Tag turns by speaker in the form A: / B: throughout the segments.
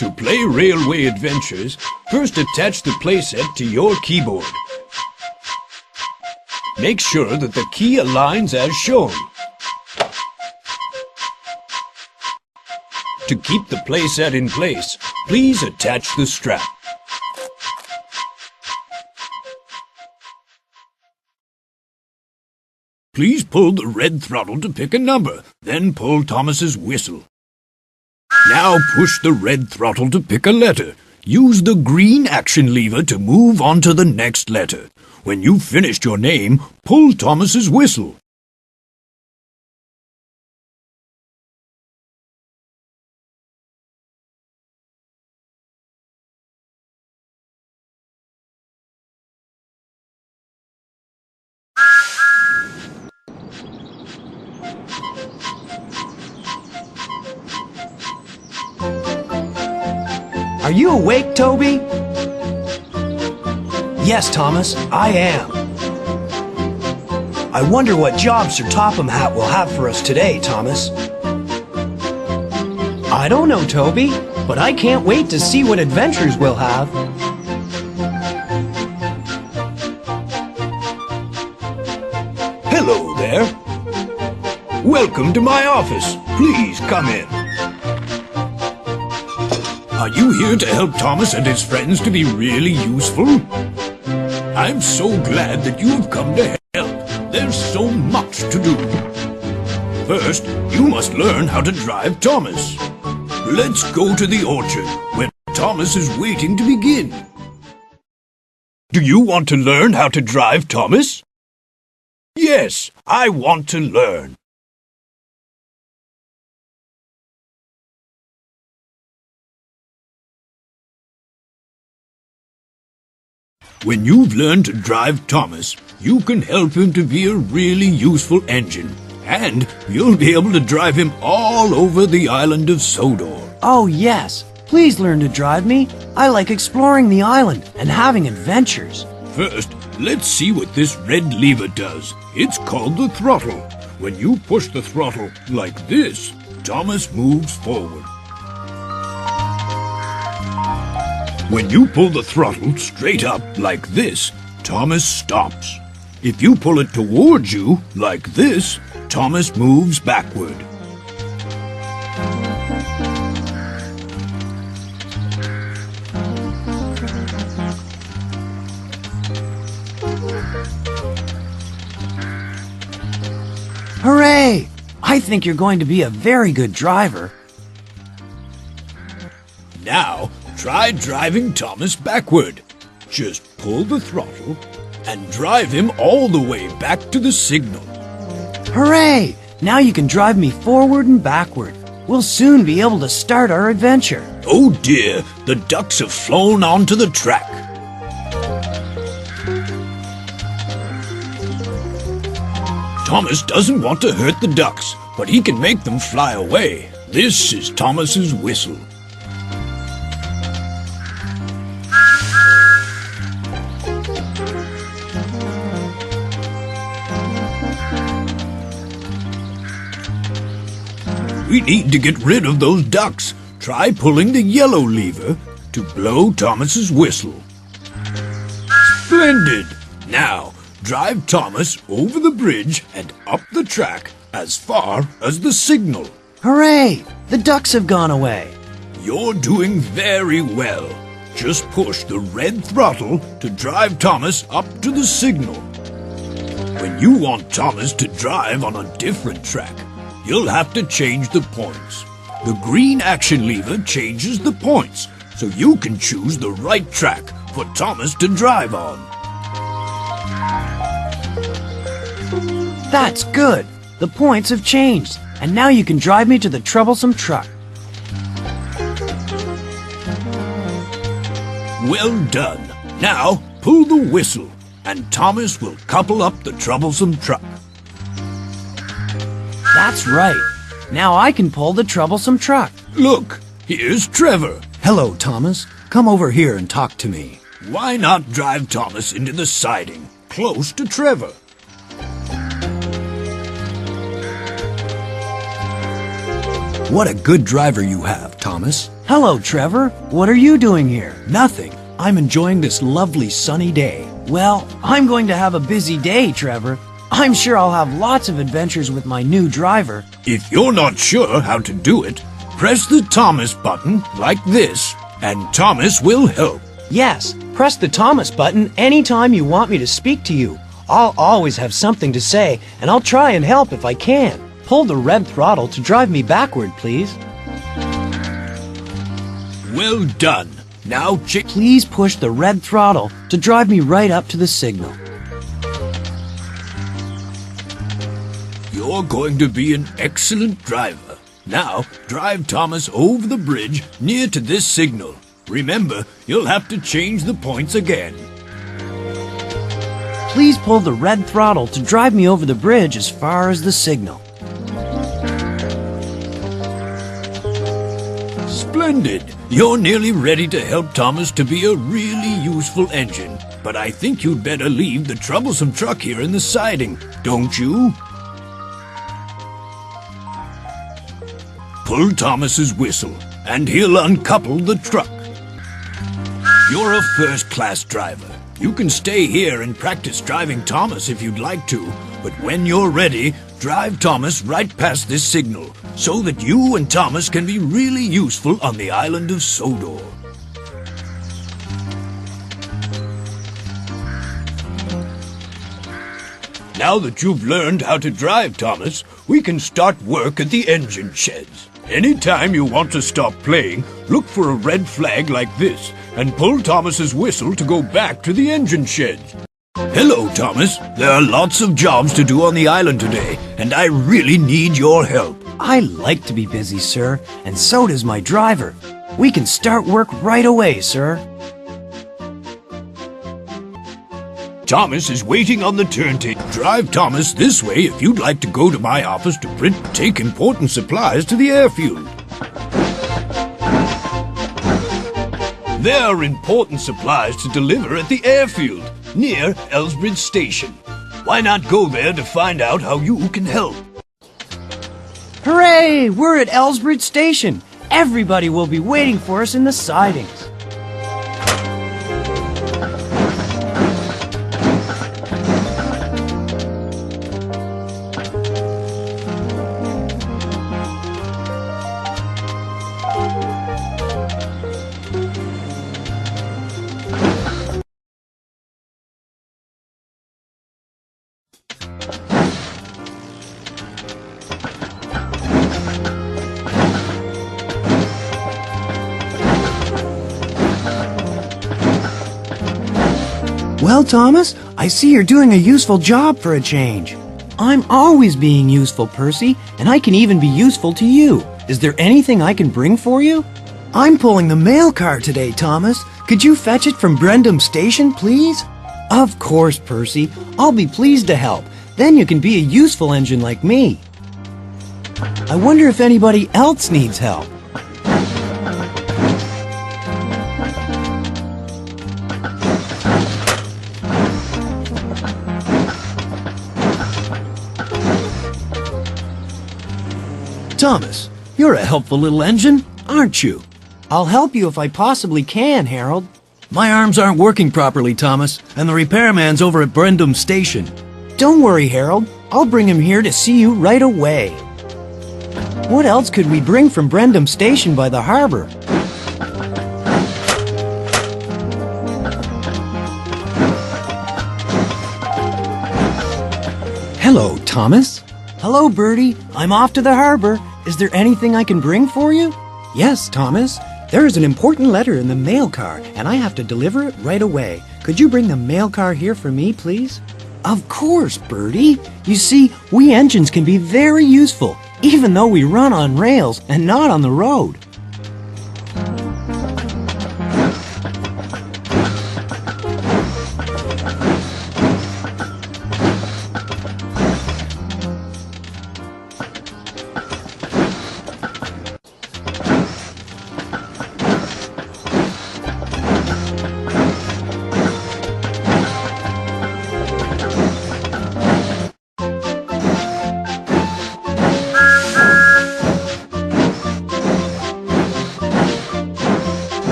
A: To play Railway Adventures, first attach the playset to your keyboard. Make sure that the key aligns as shown. To keep the playset in place, please attach the strap. Please pull the red throttle to pick a number, then pull Thomas's whistle. Now push the red throttle to pick a letter. Use the green action lever to move on to the next letter. When you've finished your name, pull Thomas's whistle.
B: Are you awake, Toby? Yes, Thomas, I am. I wonder what job Sir Topham Hatt will have for us today, Thomas. I don't know, Toby, but I can't wait to see what adventures we'll have.
A: Hello there. Welcome to my office. Please come in. Are you here to help Thomas and his friends to be really useful? I'm so glad that you have come to help. There's so much to do. First, you must learn how to drive Thomas. Let's go to the orchard, where Thomas is waiting to begin. Do you want to learn how to drive Thomas? Yes, I want to learn. When you've learned to drive Thomas, you can help him to be a really useful engine, and you'll be able to drive him all over the island of Sodor.
B: Oh, yes. Please learn to drive me. I like exploring the island and having adventures.
A: First, let's see what this red lever does. It's called the throttle. When you push the throttle like this, Thomas moves forward. When you pull the throttle straight up like this, Thomas stops. If you pull it towards you like this, Thomas moves backward.
B: Hooray! I think you're going to be a very good driver.
A: Now, try driving Thomas backward. Just pull the throttle and drive him all the way back to the signal.
B: Hooray! Now you can drive me forward and backward. We'll soon be able to start our adventure.
A: Oh dear, the ducks have flown onto the track. Thomas doesn't want to hurt the ducks, but he can make them fly away. This is Thomas's whistle. We need to get rid of those ducks. Try pulling the yellow lever to blow Thomas's whistle. Splendid! Now, drive Thomas over the bridge and up the track as far as the signal.
B: Hooray! The ducks have gone away.
A: You're doing very well. Just push the red throttle to drive Thomas up to the signal. When you want Thomas to drive on a different track, you'll have to change the points. The green action lever changes the points, so you can choose the right track for Thomas to drive on.
B: That's good. The points have changed, and now you can drive me to the troublesome truck.
A: Well done. Now, pull the whistle, and Thomas will couple up the troublesome truck.
B: That's right. Now I can pull the troublesome truck.
A: Look, here's Trevor.
B: Hello, Thomas. Come over here and talk to me.
A: Why not drive Thomas into the siding, close to Trevor?
B: What a good driver you have, Thomas. Hello, Trevor. What are you doing here? Nothing. I'm enjoying this lovely sunny day. Well, I'm going to have a busy day, Trevor. I'm sure I'll have lots of adventures with my new driver.
A: If you're not sure how to do it, press the Thomas button like this, and Thomas will help.
B: Yes, press the Thomas button anytime you want me to speak to you. I'll always have something to say, and I'll try and help if I can. Pull the red throttle to drive me backward, please.
A: Well done. Now, Chick.
B: Please push the red throttle to drive me right up to the signal.
A: You're going to be an excellent driver. Now, drive Thomas over the bridge near to this signal. Remember, you'll have to change the points again.
B: Please pull the red throttle to drive me over the bridge as far as the signal.
A: Splendid! You're nearly ready to help Thomas to be a really useful engine. But I think you'd better leave the troublesome truck here in the siding, don't you? Pull Thomas's whistle, and he'll uncouple the truck. You're a first-class driver. You can stay here and practice driving Thomas if you'd like to, but when you're ready, drive Thomas right past this signal, so that you and Thomas can be really useful on the island of Sodor. Now that you've learned how to drive Thomas, we can start work at the engine sheds. Anytime you want to stop playing, look for a red flag like this and pull Thomas's whistle to go back to the engine sheds. Hello, Thomas. There are lots of jobs to do on the island today, and I really need your help.
B: I like to be busy, sir, and so does my driver. We can start work right away, sir.
A: Thomas is waiting on the turntable. Drive Thomas this way if you'd like to go to my office to print and take important supplies to the airfield. There are important supplies to deliver at the airfield, near Elsbridge Station. Why not go there to find out how you can help?
B: Hooray! We're at Elsbridge Station. Everybody will be waiting for us in the sidings. Well, Thomas, I see you're doing a useful job for a change. I'm always being useful, Percy, and I can even be useful to you. Is there anything I can bring for you? I'm pulling the mail car today, Thomas. Could you fetch it from Brendam Station, please? Of course, Percy. I'll be pleased to help. Then you can be a useful engine like me. I wonder if anybody else needs help. Thomas, you're a helpful little engine, aren't you? I'll help you if I possibly can, Harold. My arms aren't working properly, Thomas, and the repairman's over at Brendam Station. Don't worry, Harold. I'll bring him here to see you right away. What else could we bring from Brendam Station by the harbor? Hello, Thomas. Hello, Bertie. I'm off to the harbor. Is there anything I can bring for you? Yes, Thomas. There is an important letter in the mail car, and I have to deliver it right away. Could you bring the mail car here for me, please? Of course, Bertie. You see, we engines can be very useful, even though we run on rails and not on the road.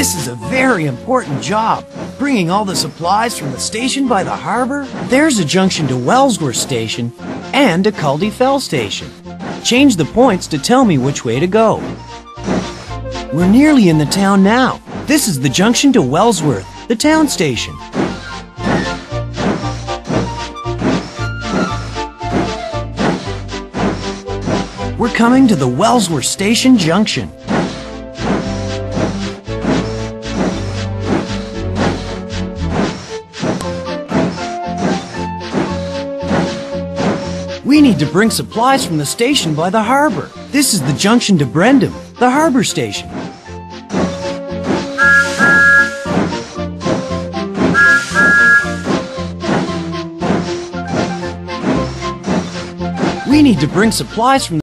B: This is a very important job. Bringing all the supplies from the station by the harbor. There's a junction to Wellsworth Station and a Culdee Fell Station. Change the points to tell me which way to go. We're nearly in the town now. This is the junction to Wellsworth, the town station. We're coming to the Wellsworth Station Junction. We need to bring supplies from the station by the harbor. This is the junction to Brendam, the harbor station. We need to bring supplies from